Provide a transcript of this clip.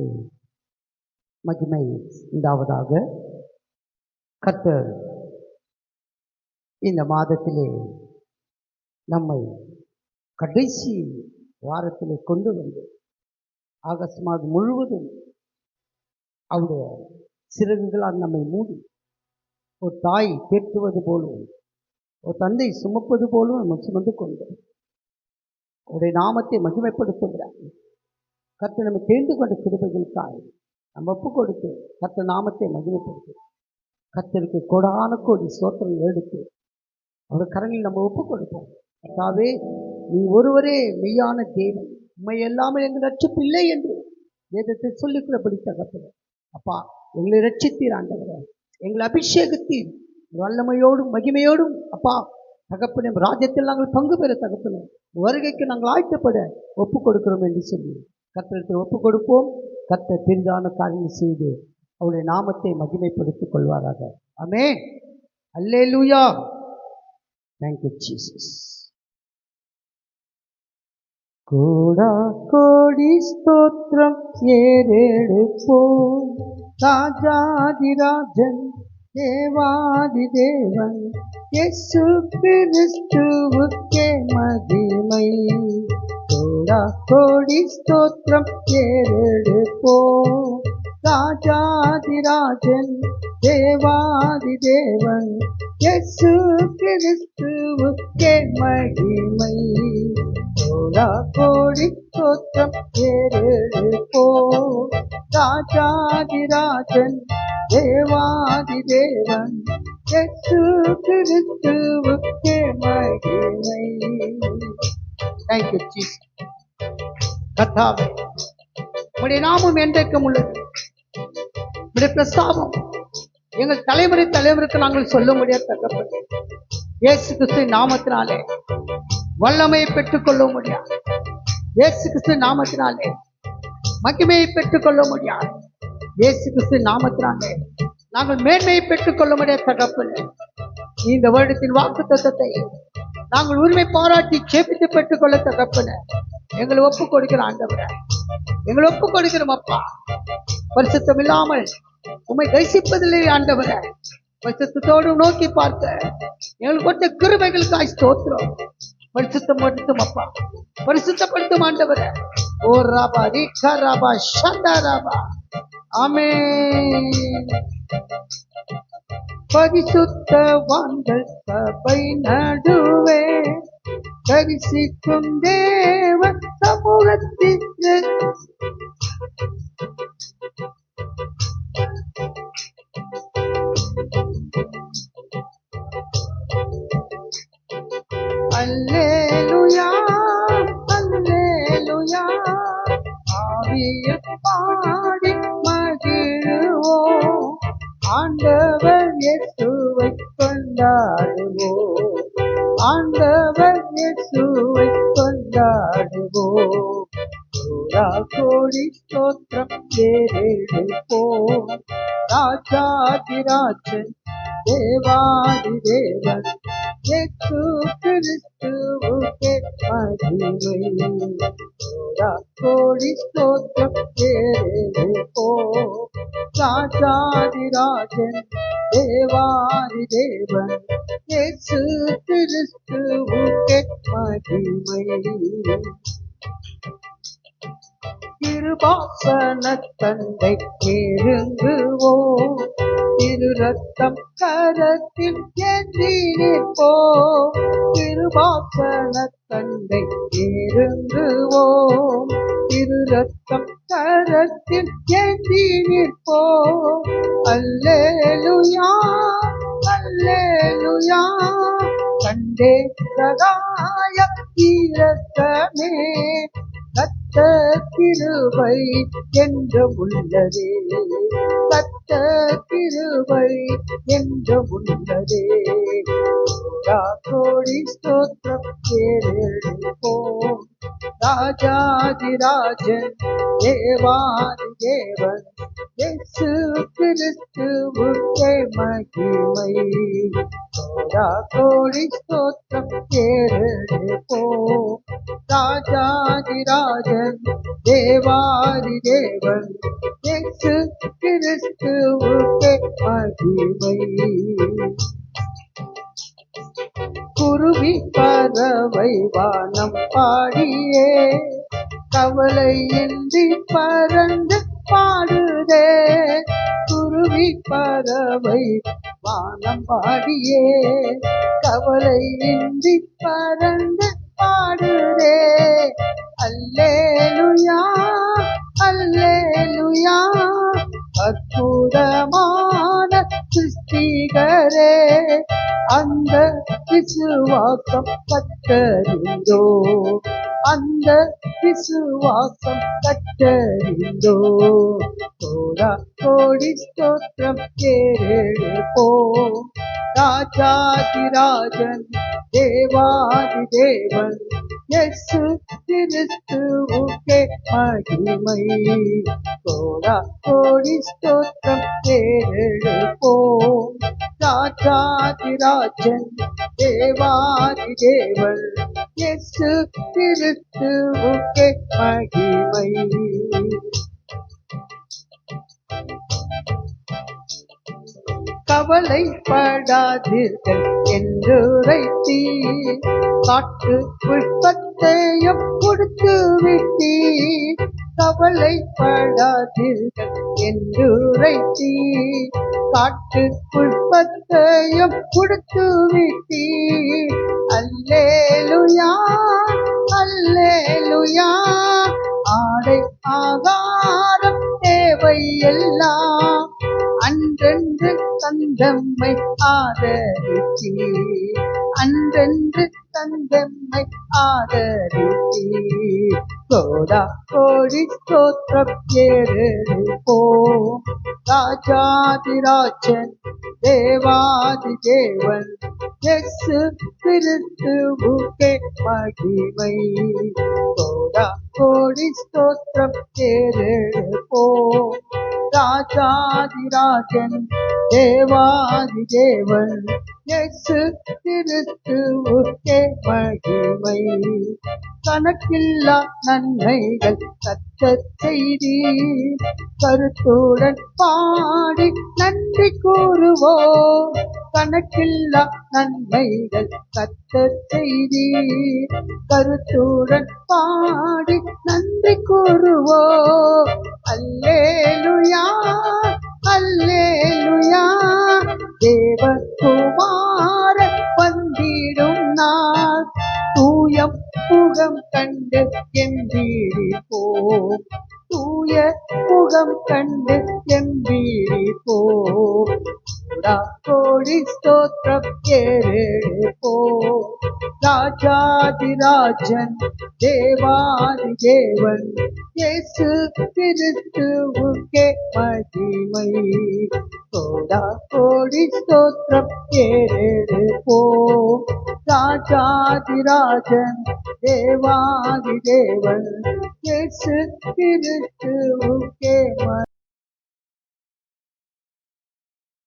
நாமத்துக்கு மகிமை உண்டாவதாக. கர்த்தர் இந்த மாதத்திலே நம்மை கடைசி வாரத்திலே கொண்டு வந்து ஆகஸ்ட் மாதம் முழுவதும் அவருடைய சிறகுகளால் நம்மை மூடி ஒரு தாய் தேற்றுவது போலும் ஒரு தந்தை சுமப்பது போலும் நம்ம சுமந்து கொண்டு அவருடைய நாமத்தை மகிமைப்படுத்துகிறார். கர்த்தர் நம்ம தேர்ந்து கொண்ட கிருபைகளுக்காக நம்ம ஒப்பு கொடுத்து கர்த்தர் நாமத்தை மகிமைப்படுத்து. கர்த்தருக்கு கோடான கோடி ஸ்தோத்திரம் எடுத்து அவர் கரங்களில் நம்ம ஒப்பு கொடுப்போம். கர்த்தாவே, நீ ஒருவரே மெய்யான தேவன், உண்மை எல்லாமே எங்கள் ரட்சிப்பு இல்லை என்று வேதத்தை சொல்லிக்கிறபடி தகப்பனே, அப்பா எங்களை ரட்சித்தீர் ஆண்டவரே, எங்களை அபிஷேகத்தீர் வல்லமையோடும் மகிமையோடும் அப்பா தகப்பனே, ராஜ்யத்தில் நாங்கள் பங்கு பெற தகப்பனே, வருகைக்கு நாங்கள் ஆயத்தப்பட ஒப்பு கொடுக்கிறோம் என்று சொல்லி கர்த்தருக்கு ஒப்பு கொடுப்போம். கர்த்தர் பெரிதான காரியங்கள் செய்து அவருடைய நாமத்தை மகிமைப்படுத்திக் கொள்வாராக. ஆமென். அல்லேலூயா. Thank you Jesus. கோடா கோடி ஸ்தோத்திரம் ஏறெடுப்போம். ராஜாதிராஜன் தேவாதி தேவன் இயேசு கிறிஸ்துவுக்கே மகிமை. கோடா கோடி ஸ்தோத்திரம் ஏறெடுப்போம். ராஜாதிராஜன் தேவாதி தேவன் இயேசு கிறிஸ்துவுக்கே மகிமை. கோடா கோடி ஸ்தோத்திரம் ஏறெடுப்போம். ராஜாதிராஜன் தேவாதி தேவன் இயேசு கிறிஸ்துவுக்கே மகிமை. Thank you Jesus. கர்த்தாவே, உம்முடைய நாமம் என்றைக்கும் உள்ளது. உம்முடைய பிரஸ்தாபம் எங்கள் தலைமுறை தலைமுறைக்கு நாங்கள் சொல்ல முடியாத தகப்பனே, இயேசு கிறிஸ்துவின் நாமத்தினாலே வல்லமையை பெற்றுக்கொள்ள முடியாது. இயேசு கிறிஸ்துவின் நாமத்தினாலே மகிமையை பெற்றுக்கொள்ள முடியாது. இயேசு கிறிஸ்துவின் நாமத்தினாலே நாங்கள் மேன்மையை பெற்றுக்கொள்ள முடியாத தகப்பனே, இந்த வருடத்தின் வாக்குத்தத்தத்தை நாங்கள் உரிமை பாராட்டி ஜெபித்து பெற்றுக்கொள்ள தகப்பனே, எங்களை ஒப்புக் கொடுக்கிற ஆண்டவரே, எங்களை ஒப்புக் கொடுக்கிறோம் அப்பா. பரிசுத்தம் இல்லாமல் உம்மை தரிசிப்பதில்லை ஆண்டவரே, பரிசுத்தத்தோடு நோக்கி பார்க்க எங்களுக்கு கொடுத்த கிருபைகளுக்காய் ஸ்தோத்திரம். பரிசுத்தப்படுத்தும் அப்பா, பரிசுத்தப்படுத்தும் ஆண்டவரே. ஓ ராபா ரீகா ராபா ஷந்தா ராபா. ஆமென். பரிசுத்தவான்கள் சபை நடுவே தரிசிக்கும் தேவ சமூகத்திற்கு அல்லேலூயா அல்லேலூயா. ஆவியில் பாடி மகிழுவோம், ஆண்டவர் இயேசுவை கொண்டாடுவோம், ஆண்டவர் இயேசுவை கொண்டாடுவோம். கோடா கோடி ஸ்தோத்திரம் ஏறெடுப்போம். ராஜாதிராஜன் தேவாதி தேவன் இயேசு கிறிஸ்துவுக்கே மகிமை. கோடா கோடி ஸ்தோத்திரம் ஏறெடுப்போம். ராஜாதிராஜன் தேவாதி தேவன் இயேசு கிறிஸ்துவுக்கே மகிமை. திருவாசன தந்தை நெருங்குவோம், திரு ரத்தம் கரத்தில் ஏந்தி நிற்போம். திருவாசன தந்தை நெருங்குவோம், திரு ரத்தம் கரத்தில் ஏந்தி நிற்போம். அல்லேலூயா அல்லேலூயா. கண்டே சகாய இரக்கமே, கர்த்தர் கிருபை என்றும் உள்ளதே, கர்த்தர் கிருபை என்றும் உள்ளதே. கோடா கோடி ஸ்தோத்திரம் ஏறெடுப்போம். ராஜாதிராஜன் தேவாதி தேவன் இயேசு கிறிஸ்துவுக்கே மகிமை. கோடி ஸ்தோத்திரம் கேளப்போ. ராஜாதிராஜன் தேவாதி தேவன் இயேசு கிறிஸ்துவுக்கே மகிமை. குருவி பறவை வானம் பாடியே கவலையின்றி பறந்து பாடுதே. குருவி பறவை வானம் பாடியே கவலையின்றி பறந்து பாடுதே. அல்லேலூயா அல்லேலூயா அற்புதமான சிருஷ்டிகரே, அந்த விசுவாசம் கற்றறிந்தோ, அந்த விசுவாசம் கற்றறிந்தோ. கோடி ஸ்தோத்திரம் கேளப்போ. ராஜாதிராஜன் தேவாதி தேவன் இயேசு கிறிஸ்துவுக்கே மகிமை. கோடி ஸ்தோத்திரம் கேளப்போ. ராஜாதிராஜன் தேவாதி தேவன் இயேசு கிறிஸ்துவுக்கே மகிமை. கவலைப்படாதீர்கள் என்று உரைத்தீ, காட்டு புஷ்பத்தையும் கொடுத்து விட்டீ. கவலைப்படாதீர்கள் என்று உரைத்தீ, காட்டு புஷ்பத்தையும் கொடுத்து விட்டீ. அல்லேலூயா அல்லேலூயா ஆடை ஆகாரம் தேவை எல்லாம் அன்றென்று தந்தம்மை ஆதரித்தீ, அன்றென்று தந்தம்மை ஆதரித்தீ. கோடி ஸ்தோத்திரம் கேளப்போ. ராஜாதிராஜன் தேவாதி தேவன் இயேசு கிறிஸ்துவுக்கே மகிமை. கோடி ஸ்தோத்திரம் கேளப்போ. ராஜாதிராஜன் தேவாதி தேவன் இயேசு கிறிஸ்துவுக்கே மகிமை. கணக்கில்லா நன்மைகள் கர்த்தர் செய்தி, கருத்துடன் பாடி நன்றி கூறுவோம். கணக்கில்லா நன்மைகள் கர்த்தர் செய்தி, கருத்துடன் பாடி நன்றி கூறுவோம். அல்லேலூயா அல்லேலூயா தேவகுமார வந்திடும் நாள், தூயம் முகம் கண்டு எம்பிரிப்போம், தூய முகம் கண்டு எம்பிரிப்போம். கோடி ஸ்தோத்திரம் கேளப்போ. ராஜாதிராஜன் தேவாதி தேவன் இயேசு கிறிஸ்துவுக்கே மகிமை. கோடி ஸ்தோத்திரம் கேளப்போ. ராஜாதிராஜன் தேவாதி தேவன் இயேசு கிறிஸ்துவுக்கே